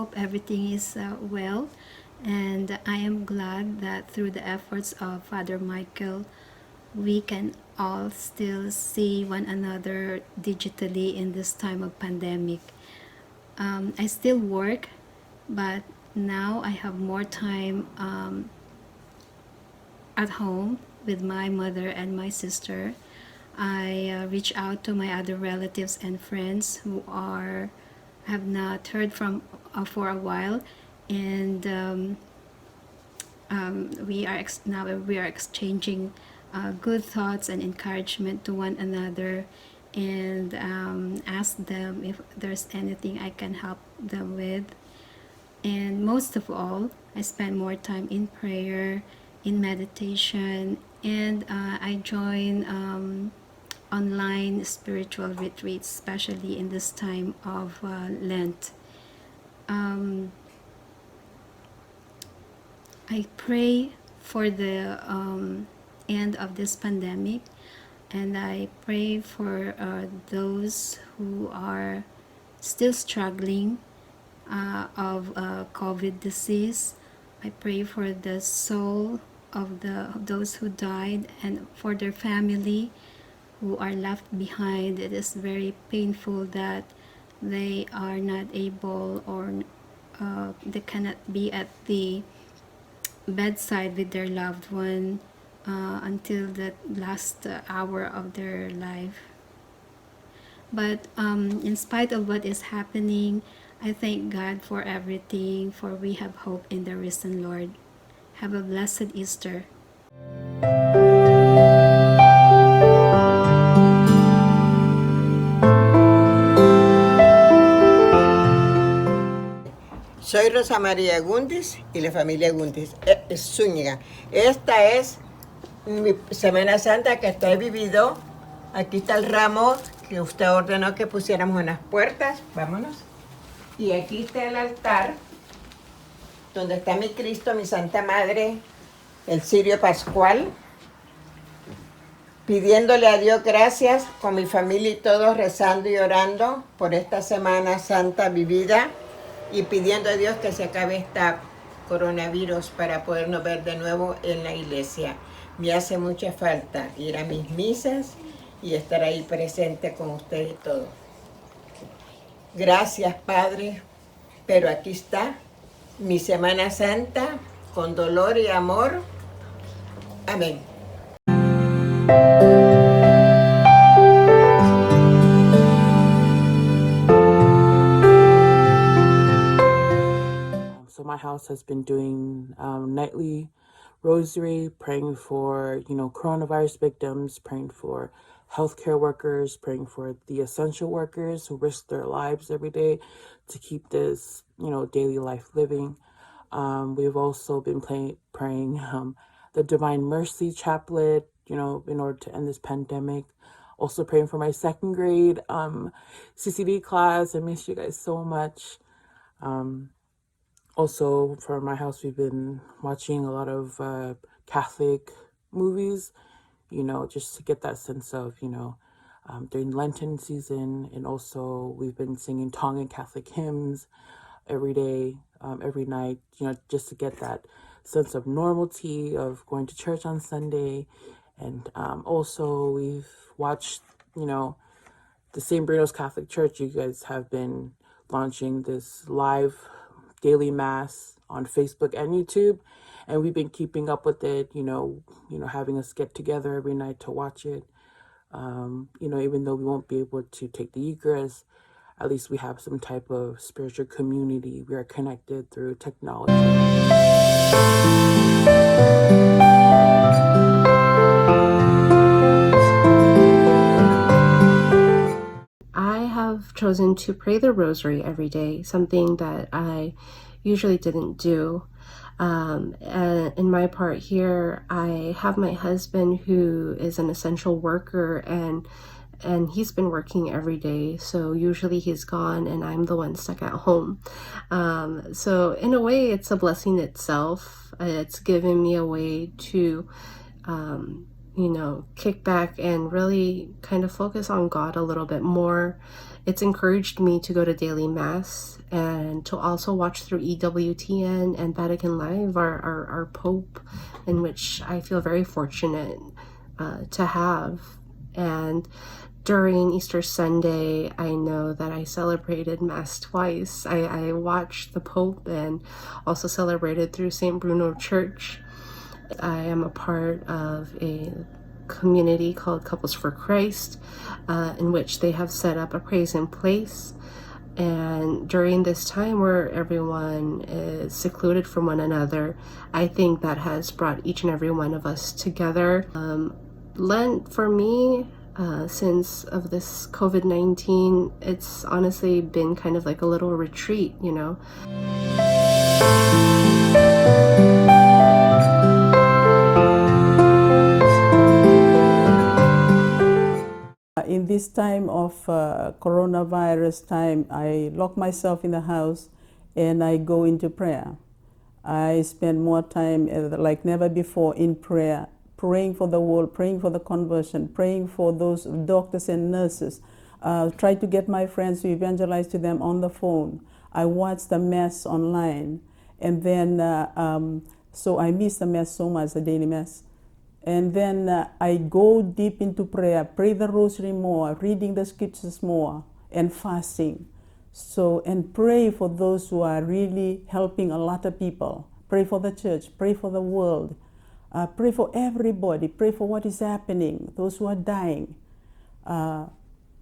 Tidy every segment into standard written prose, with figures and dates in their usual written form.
hope everything is well. And I am glad that through the efforts of Father Michael, we can all still see one another digitally in this time of pandemic. I still work, but now I have more time at home with my mother and my sister. I reach out to my other relatives and friends who are have not heard from for a while, and now we are exchanging good thoughts and encouragement to one another, and ask them if there's anything I can help them with. And most of all, I spend more time in prayer, in meditation, and I join online spiritual retreats, especially in this time of Lent. I pray for the end of this pandemic, and I pray for those who are still struggling of COVID disease. I pray for the soul of those who died and for their family who are left behind. It is very painful that they are not able, or they cannot be at the bedside with their loved one until the last hour of their life. But in spite of what is happening, I thank God for everything, for we have hope in the risen Lord. Have a blessed Easter. Soy Rosa María Gundis y la familia Gundis es Zúñiga. Esta es mi Semana Santa que he vivido. Aquí está el ramo que usted ordenó que pusiéramos en las puertas. Vámonos. Y aquí está el altar donde está mi Cristo, mi Santa Madre, el cirio pascual. Pidiéndole a Dios gracias con mi familia y todos rezando y orando por esta Semana Santa vivida. Y pidiendo a Dios que se acabe esta coronavirus para podernos ver de nuevo en la iglesia. Me hace mucha falta ir a mis misas y estar ahí presente con ustedes y todo. Gracias, Padre, pero aquí está mi Semana Santa con dolor y amor. Amén. So my house has been doing nightly rosary, praying for, coronavirus victims, praying for healthcare workers, praying for the essential workers who risk their lives every day to keep this, daily life living. We've also been praying the Divine Mercy Chaplet, in order to end this pandemic. Also praying for my second grade CCD class. I miss you guys so much. Also, for my house, we've been watching a lot of Catholic movies, just to get that sense of, during Lenten season. And also, we've been singing Tongan Catholic hymns every day, every night, just to get that sense of normalcy of going to church on Sunday. And also, we've watched, the St. Bruno's Catholic Church. You guys have been launching this live daily mass on Facebook and YouTube, and we've been keeping up with it, having us get together every night to watch it. Even though we won't be able to take the Eucharist, at least we have some type of spiritual community. We are connected through technology. I have chosen to pray the rosary every day, something that I usually didn't do. And in my part here, I have my husband who is an essential worker, and he's been working every day. So usually he's gone and I'm the one stuck at home. So in a way, it's a blessing itself. It's given me a way to kick back and really kind of focus on God a little bit more. It's encouraged me to go to daily mass and to also watch through EWTN and Vatican Live, our Pope, in which I feel very fortunate to have. And during Easter Sunday, I know that I celebrated Mass twice. I watched the Pope and also celebrated through St. Bruno Church. I am a part of a community called Couples for Christ, in which they have set up a praise in place. And during this time where everyone is secluded from one another, I think that has brought each and every one of us together. Lent for me, since of this COVID-19, it's honestly been kind of like a little retreat, In this time of coronavirus time, I lock myself in the house and I go into prayer. I spend more time like never before in prayer, praying for the world, praying for the conversion, praying for those doctors and nurses. Try to get my friends to evangelize to them on the phone. I watch the Mass online. And then, so I miss the Mass so much, the daily Mass. And then I go deep into prayer, pray the rosary more, reading the scriptures more, and fasting. So, and pray for those who are really helping a lot of people. Pray for the church, pray for the world, pray for everybody, pray for what is happening, those who are dying,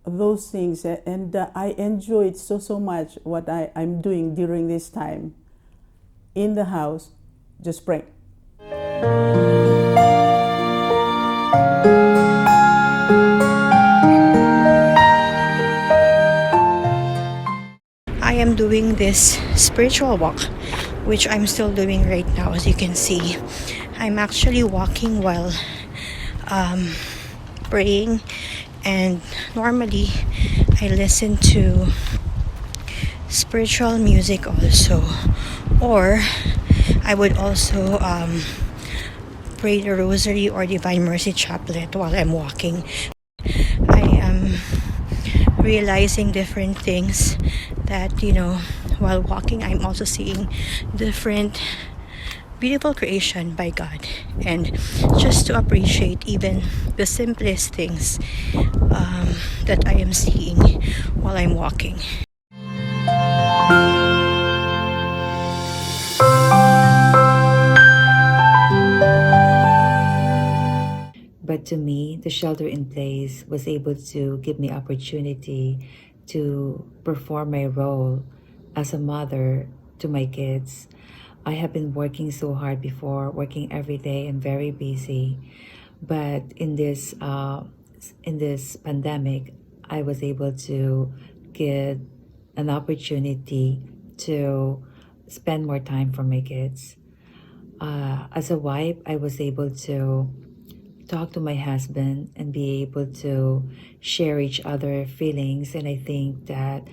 those things. And I enjoy it so much what I'm doing during this time. In the house, just pray. I am doing this spiritual walk, which I'm still doing right now. As you can see, I'm actually walking while praying, and normally I listen to spiritual music also, or I would also pray the rosary or Divine Mercy Chaplet while I'm walking. I am realizing different things that, while walking, I'm also seeing different beautiful creation by God, and just to appreciate even the simplest things that I am seeing while I'm walking. But to me, the shelter in place was able to give me opportunity to perform my role as a mother to my kids. I have been working so hard before, working every day and very busy. But in this pandemic, I was able to get an opportunity to spend more time for my kids. As a wife, I was able to talk to my husband and be able to share each other feelings, and I think that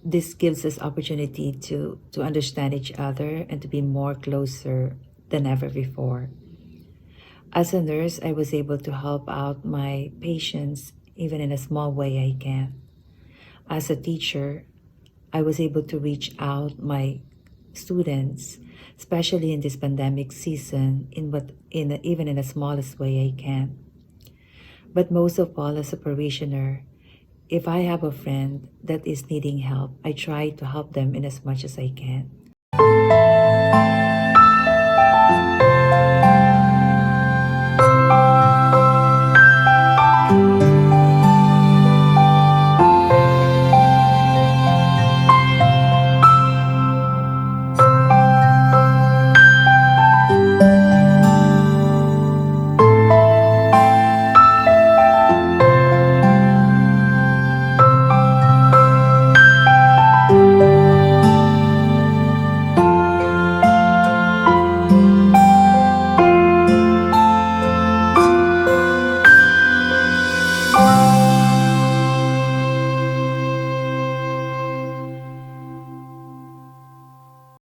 this gives us opportunity to understand each other and to be more closer than ever before. As a nurse, I was able to help out my patients even in a small way I can. As a teacher, I was able to reach out my students, especially in this pandemic season, even in the smallest way I can. But most of all, as a parishioner, if I have a friend that is needing help, I try to help them in as much as I can.